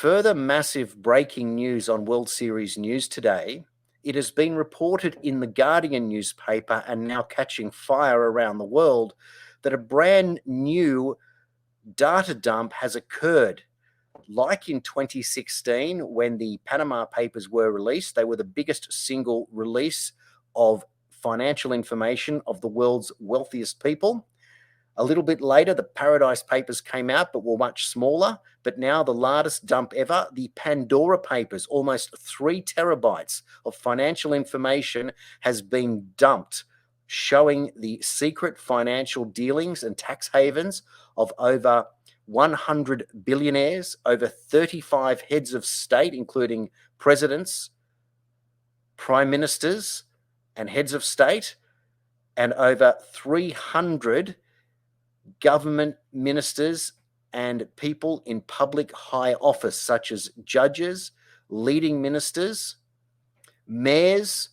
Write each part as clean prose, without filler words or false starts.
further massive breaking news on World Series News today. It has been reported in the Guardian newspaper and now catching fire around the world that a brand new data dump has occurred. Like in 2016, when the Panama Papers were released, they were the biggest single release of financial information of the world's wealthiest people. A little bit later, the Paradise Papers came out, but were much smaller. But now the largest dump ever, the Pandora Papers, almost 3 terabytes of financial information has been dumped, showing the secret financial dealings and tax havens of over 100 billionaires, over 35 heads of state, including presidents, prime ministers, and heads of state, and over 300 government ministers and people in public high office, such as judges, leading ministers, mayors,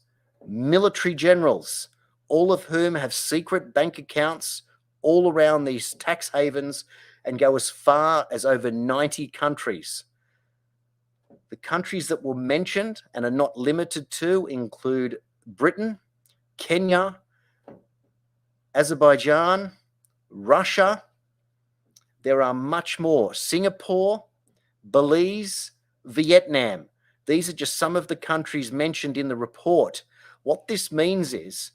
military generals, all of whom have secret bank accounts all around these tax havens and go as far as over 90 countries. The countries that were mentioned and are not limited to include Britain, Kenya, Azerbaijan, Russia. There are much more. Singapore, Belize, Vietnam. These are just some of the countries mentioned in the report. What this means is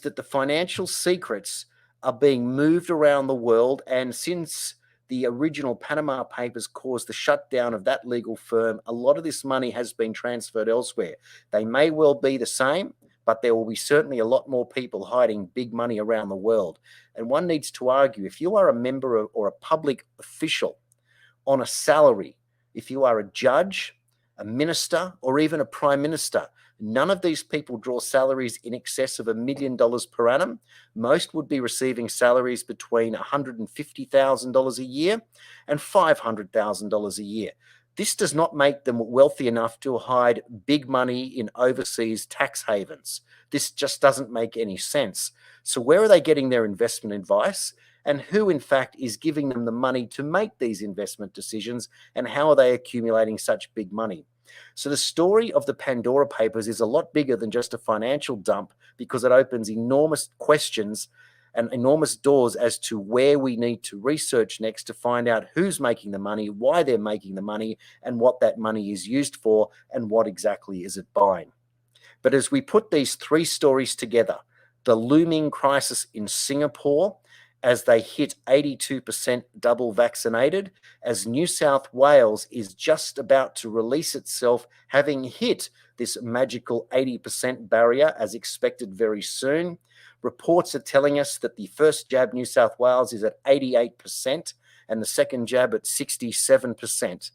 that the financial secrets are being moved around the world, and since the original Panama Papers caused the shutdown of that legal firm, a lot of this money has been transferred elsewhere. They may well be the same, but there will be certainly a lot more people hiding big money around the world. And one needs to argue, if you are a member or a public official on a salary, if you are a judge, a minister, or even a prime minister, none of these people draw salaries in excess of $1 million per annum. Most would be receiving salaries between $150,000 a year and $500,000 a year. This does not make them wealthy enough to hide big money in overseas tax havens. This just doesn't make any sense. So where are they getting their investment advice? And who, in fact, is giving them the money to make these investment decisions? And how are they accumulating such big money? So the story of the Pandora Papers is a lot bigger than just a financial dump, because it opens enormous questions and enormous doors as to where we need to research next to find out who's making the money, why they're making the money, and what that money is used for, and what exactly is it buying. But as we put these 3 stories together, the looming crisis in Singapore, as they hit 82% double vaccinated, as New South Wales is just about to release itself, having hit this magical 80% barrier as expected very soon. Reports are telling us that the first jab New South Wales is at 88% and the second jab at 67%.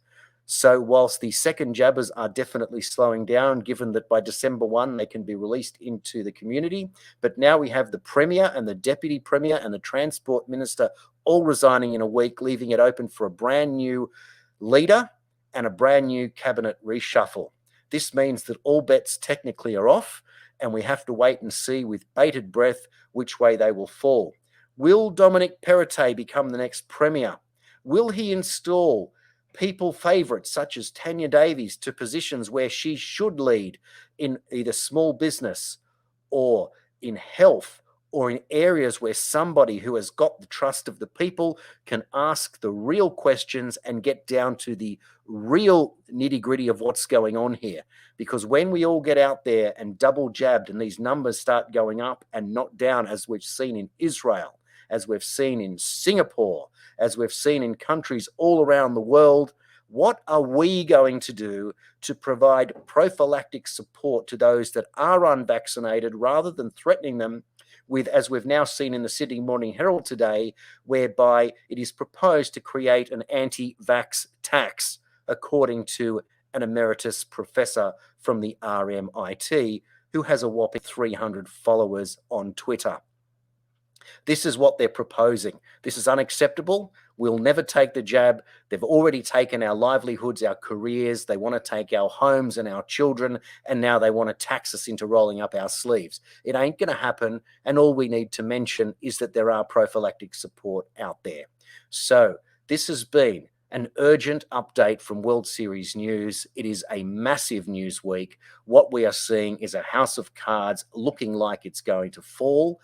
So whilst the second jabbers are definitely slowing down, given that by December 1 they can be released into the community, but now we have the Premier and the Deputy Premier and the Transport Minister all resigning in a week, leaving it open for a brand new leader and a brand new cabinet reshuffle. This means that all bets technically are off, and we have to wait and see with bated breath which way they will fall. Will Dominic Perrottet become the next Premier? Will he install people favourites such as Tanya Davies to positions where she should lead in either small business or in health or in areas where somebody who has got the trust of the people can ask the real questions and get down to the real nitty-gritty of what's going on here? Because when we all get out there and double jabbed and these numbers start going up and not down, as we've seen in Israel, as we've seen in Singapore, as we've seen in countries all around the world, what are we going to do to provide prophylactic support to those that are unvaccinated, rather than threatening them with, as we've now seen in the Sydney Morning Herald today, whereby it is proposed to create an anti-vax tax, according to an emeritus professor from the RMIT who has a whopping 300 followers on Twitter. This is what they're proposing. This is unacceptable. We'll never take the jab. They've already taken our livelihoods, our careers. They want to take our homes and our children, and now they want to tax us into rolling up our sleeves. It ain't going to happen, and all we need to mention is that there are prophylactic support out there. So this has been An urgent update from World Series News. It is a massive news week. What we are seeing is a house of cards looking like it's going to fall.